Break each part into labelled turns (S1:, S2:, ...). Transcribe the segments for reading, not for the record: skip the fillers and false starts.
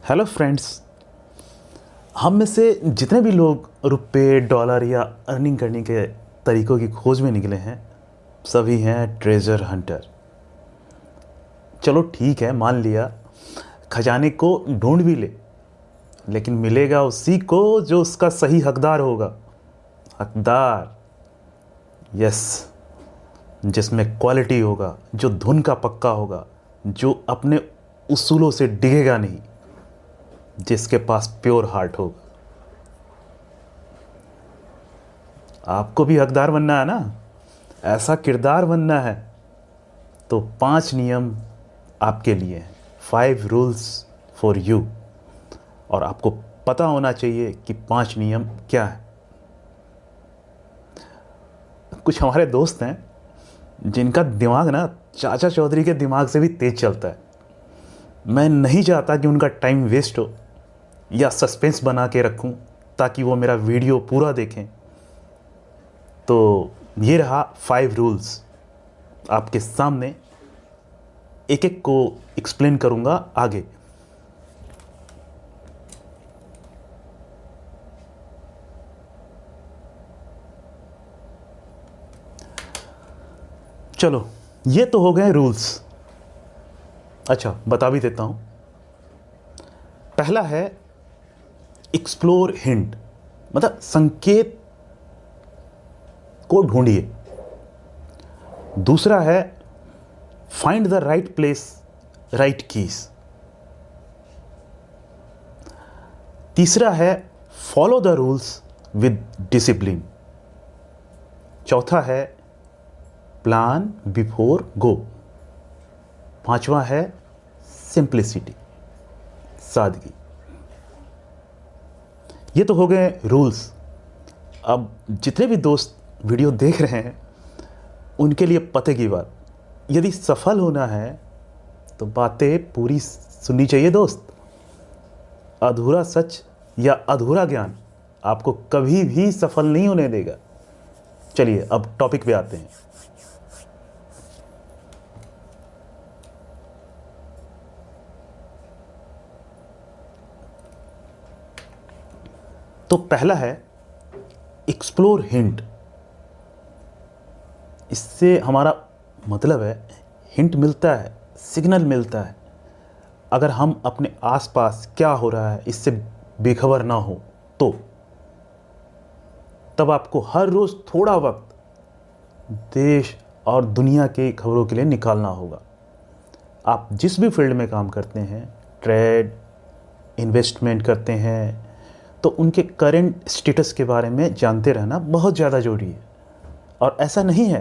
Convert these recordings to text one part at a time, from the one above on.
S1: Hello friends. हम में से जितने भी लोग रुपए डॉलर या अर्निंग करने के तरीक़ों की खोज में निकले हैं सभी हैं ट्रेजर हंटर। चलो ठीक है, मान लिया खजाने को ढूंढ भी ले, लेकिन मिलेगा उसी को जो उसका सही हकदार होगा। हकदार, यस, जिसमें क्वालिटी होगा, जो धुन का पक्का होगा, जो अपने उसूलों से डिगेगा नहीं, जिसके पास प्योर हार्ट होगा। आपको भी हकदार बनना है ना, ऐसा किरदार बनना है, तो 5 नियम आपके लिए हैं। 5 रूल्स फॉर यू। और आपको पता होना चाहिए कि 5 नियम क्या है। कुछ हमारे दोस्त हैं जिनका दिमाग ना चाचा चौधरी के दिमाग से भी तेज चलता है। मैं नहीं चाहता कि उनका टाइम वेस्ट हो या सस्पेंस बना के रखूं ताकि वो मेरा वीडियो पूरा देखें। तो ये रहा 5 रूल्स आपके सामने, एक एक को एक्सप्लेन करूंगा आगे। चलो, ये तो हो गए रूल्स। अच्छा, बता भी देता हूं। पहला है एक्सप्लोर हिंट, मतलब संकेत को ढूंढिए। दूसरा है find the right place, right keys. तीसरा है follow the rules with discipline. चौथा है प्लान बिफोर गो। पांचवा है सिंप्लिसिटी, सादगी। ये तो हो गए रूल्स। अब जितने भी दोस्त वीडियो देख रहे हैं उनके लिए पते की बात, यदि सफल होना है तो बातें पूरी सुननी चाहिए दोस्त। अधूरा सच या अधूरा ज्ञान आपको कभी भी सफल नहीं होने देगा। चलिए अब टॉपिक पे आते हैं। तो पहला है एक्सप्लोर हिंट। इससे हमारा मतलब है हिंट मिलता है, सिग्नल मिलता है। अगर हम अपने आसपास क्या हो रहा है इससे बेखबर ना हो तो तब आपको हर रोज़ थोड़ा वक्त देश और दुनिया की खबरों के लिए निकालना होगा। आप जिस भी फील्ड में काम करते हैं, ट्रेड, इन्वेस्टमेंट करते हैं, तो उनके करंट स्टेटस के बारे में जानते रहना बहुत ज़्यादा ज़रूरी है। और ऐसा नहीं है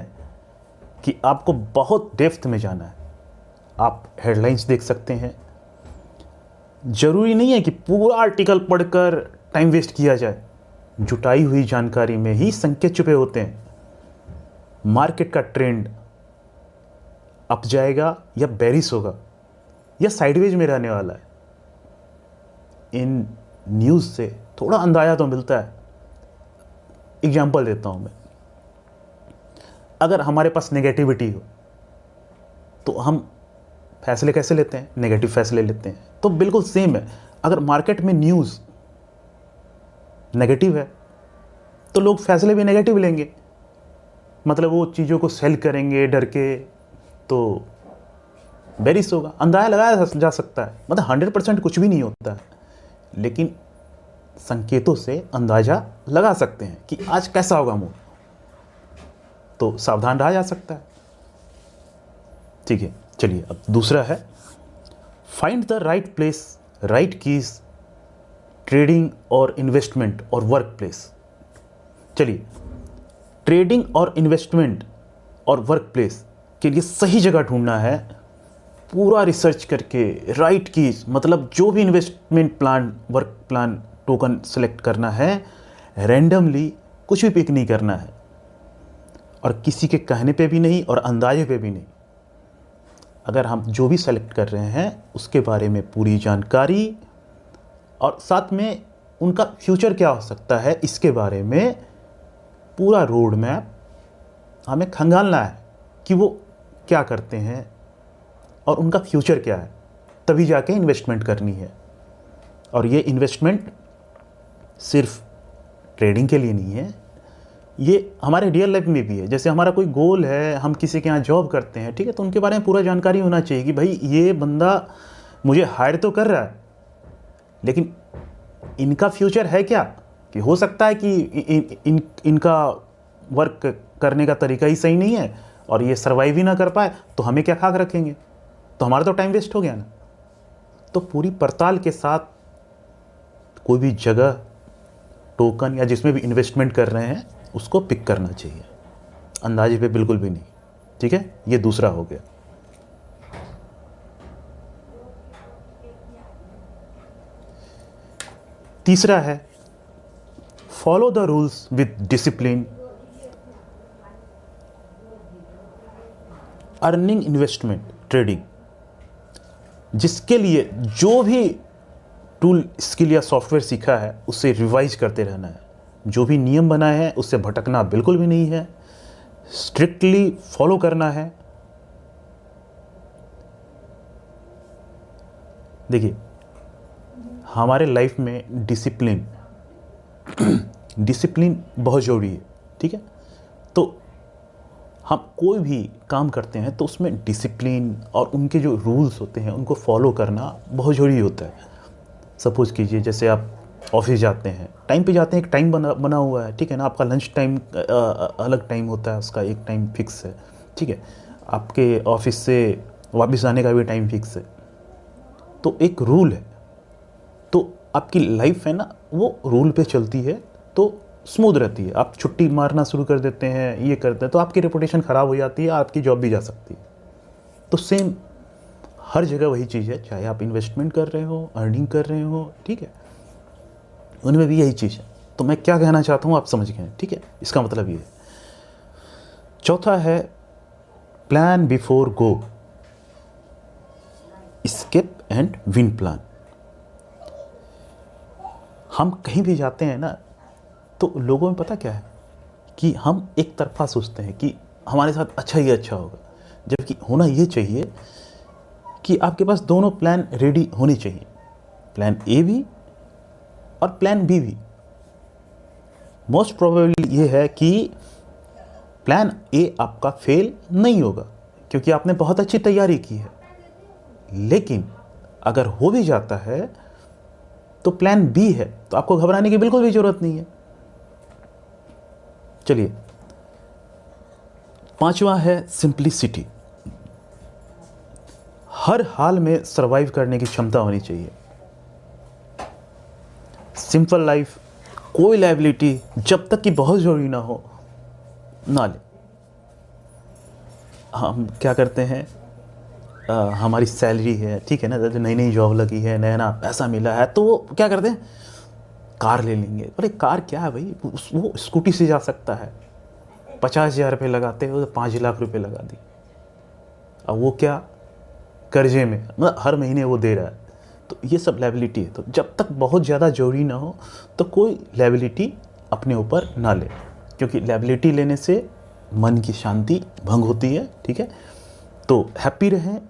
S1: कि आपको बहुत डेप्थ में जाना है। आप हेडलाइंस देख सकते हैं। ज़रूरी नहीं है कि पूरा आर्टिकल पढ़कर टाइम वेस्ट किया जाए। जुटाई हुई जानकारी में ही संकेत छुपे होते हैं। मार्केट का ट्रेंड अप जाएगा या बेरिश होगा या साइडवेज में रहने वाला है, इन न्यूज़ से थोड़ा अंदाज़ा तो मिलता है। एग्जाम्पल देता हूँ मैं। अगर हमारे पास नेगेटिविटी हो तो हम फैसले कैसे लेते हैं? नेगेटिव फैसले लेते हैं। तो बिल्कुल सेम है। अगर मार्केट में न्यूज़ नेगेटिव है तो लोग फैसले भी नेगेटिव लेंगे। मतलब वो चीज़ों को सेल करेंगे डर के, तो बेरिश होगा। अंदाज़ा लगाया जा सकता है, मतलब 100% कुछ भी नहीं होता है, लेकिन संकेतों से अंदाज़ा लगा सकते हैं कि आज कैसा होगा मूड, तो सावधान रहा जा सकता है। ठीक है, चलिए अब दूसरा है find the right place, right keys, trading और इन्वेस्टमेंट और वर्क प्लेस। चलिए, ट्रेडिंग और इन्वेस्टमेंट और वर्क प्लेस के लिए सही जगह ढूंढना है। पूरा रिसर्च करके राइट कीज, मतलब जो भी investment plan, work plan, token select करना है। रैंडमली कुछ भी पिक नहीं करना है, और किसी के कहने पे भी नहीं और अंदाजे पे भी नहीं। अगर हम जो भी सेलेक्ट कर रहे हैं उसके बारे में पूरी जानकारी, और साथ में उनका फ्यूचर क्या हो सकता है इसके बारे में पूरा रोड मैप हमें खंगालना है कि वो क्या करते हैं और उनका फ्यूचर क्या है, तभी जाके इन्वेस्टमेंट करनी है। और ये इन्वेस्टमेंट सिर्फ ट्रेडिंग के लिए नहीं है, ये हमारे रियल लाइफ में भी है। जैसे हमारा कोई गोल है, हम किसी के यहाँ जॉब करते हैं, ठीक है, तो उनके बारे में पूरा जानकारी होना चाहिए कि भाई ये बंदा मुझे हायर तो कर रहा है, लेकिन इनका फ्यूचर है क्या, कि हो सकता है कि इनका वर्क करने का तरीका ही सही नहीं है और ये सर्वाइव ही ना कर पाए, तो हमें क्या खाक रखेंगे, तो हमारा तो टाइम वेस्ट हो गया ना। तो पूरी पड़ताल के साथ कोई भी जगह, टोकन या जिसमें भी इन्वेस्टमेंट कर रहे हैं उसको पिक करना चाहिए, अंदाजे पे बिल्कुल भी नहीं, ठीक है। ये दूसरा हो गया। तीसरा है follow the rules with discipline. Earning, investment, trading, जिसके लिए जो भी टूल, स्किल या सॉफ्टवेयर सीखा है उसे रिवाइज करते रहना है। जो भी नियम बनाए हैं उससे भटकना बिल्कुल भी नहीं है, स्ट्रिक्टली फॉलो करना है। देखिए, हमारे लाइफ में डिसिप्लिन बहुत ज़रूरी है, ठीक है। तो हम कोई भी काम करते हैं तो उसमें डिसिप्लिन और उनके जो रूल्स होते हैं उनको फॉलो करना बहुत ज़रूरी होता है। सपोज़ कीजिए, जैसे आप ऑफिस जाते हैं, टाइम पे जाते हैं, एक टाइम बना हुआ है, ठीक है ना। आपका लंच टाइम अलग टाइम होता है, उसका एक टाइम फिक्स है, ठीक है। आपके ऑफिस से वापस आने का भी टाइम फिक्स है, तो एक रूल है। तो आपकी लाइफ है ना, वो रूल पे चलती है तो स्मूथ रहती है। आप छुट्टी मारना शुरू कर देते हैं, ये करते हैं, तो आपकी रेपुटेशन ख़राब हो जाती है, आपकी जॉब भी जा सकती है। तो सेम हर जगह वही चीज़ है, चाहे आप इन्वेस्टमेंट कर रहे हो, अर्निंग कर रहे हो, ठीक है, उनमें भी यही चीज़ है। तो मैं क्या कहना चाहता हूँ आप समझ गए, ठीक है। इसका मतलब ये है। चौथा है plan before go, skip and win plan. हम कहीं भी जाते हैं ना, तो लोगों में पता क्या है कि हम एक तरफा सोचते हैं कि हमारे साथ अच्छा ही अच्छा होगा, जबकि होना ये चाहिए कि आपके पास दोनों प्लान रेडी होने चाहिए, प्लान ए भी और प्लान बी भी। मोस्ट प्रोबेबली ये है कि प्लान ए आपका फेल नहीं होगा क्योंकि आपने बहुत अच्छी तैयारी की है, लेकिन अगर हो भी जाता है तो प्लान बी है, तो आपको घबराने की बिल्कुल भी जरूरत नहीं है। चलिए, पांचवा है सिंप्लिसिटी। हर हाल में सरवाइव करने की क्षमता होनी चाहिए। सिंपल लाइफ, कोई लायबिलिटी जब तक कि बहुत ज़रूरी ना हो ना ले। हम क्या करते हैं, हमारी सैलरी है, ठीक है ना, नई नई जॉब लगी है, नया नया पैसा मिला है, तो वो क्या करते हैं, कार ले लेंगे। अरे कार क्या है भाई, वो स्कूटी से जा सकता है। 50,000 रुपये लगाते हो तो 5 लाख रुपये लगा दी। अब वो क्या, कर्जे में, मतलब हर महीने वो दे रहा है। तो ये सब लायबिलिटी है। तो जब तक बहुत ज़्यादा जरूरी ना हो तो कोई लायबिलिटी अपने ऊपर ना ले, क्योंकि लायबिलिटी लेने से मन की शांति भंग होती है, ठीक है। तो हैप्पी रहें,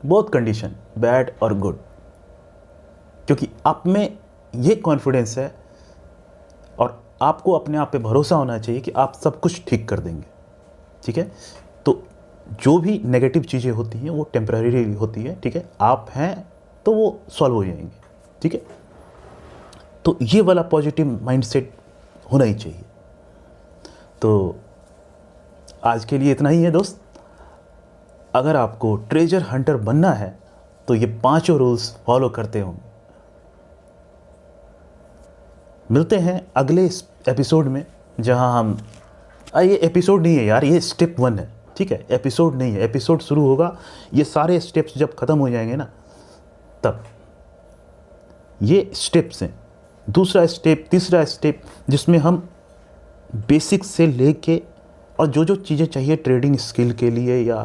S1: बोथ कंडीशन, बैड और गुड, क्योंकि आप में ये कॉन्फिडेंस है और आपको अपने आप पे भरोसा होना चाहिए कि आप सब कुछ ठीक कर देंगे, ठीक है। तो जो भी नेगेटिव चीज़ें होती हैं वो टेम्पररी होती है, ठीक है। आप हैं तो वो सॉल्व हो जाएंगे, ठीक है। तो ये वाला पॉजिटिव माइंडसेट होना ही चाहिए। तो आज के लिए इतना ही है दोस्त। अगर आपको ट्रेजर हंटर बनना है तो ये 5 रूल्स फॉलो करते होंगे। मिलते हैं अगले एपिसोड में, जहां हम, ये एपिसोड नहीं है यार, ये स्टेप 1 है, ठीक है, एपिसोड नहीं है। एपिसोड शुरू होगा, ये सारे स्टेप्स जब ख़त्म हो जाएंगे ना, तब ये स्टेप्स हैं। दूसरा स्टेप, तीसरा स्टेप, जिसमें हम बेसिक से लेके और जो जो चीज़ें चाहिए ट्रेडिंग स्किल के लिए या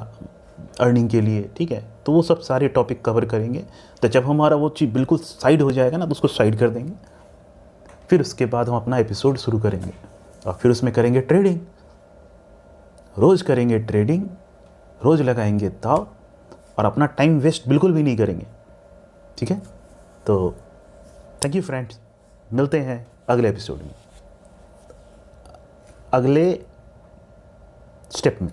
S1: अर्निंग के लिए, ठीक है, तो वो सब सारे टॉपिक कवर करेंगे। तो जब हमारा वो चीज़ बिल्कुल साइड हो जाएगा ना, तो उसको साइड कर देंगे। फिर उसके बाद हम अपना एपिसोड शुरू करेंगे और फिर उसमें करेंगे ट्रेडिंग। रोज़ करेंगे ट्रेडिंग, रोज़ लगाएंगे दाव और अपना टाइम वेस्ट बिल्कुल भी नहीं करेंगे, ठीक है। तो थैंक यू फ्रेंड्स, मिलते हैं अगले एपिसोड में, अगले स्टेप में।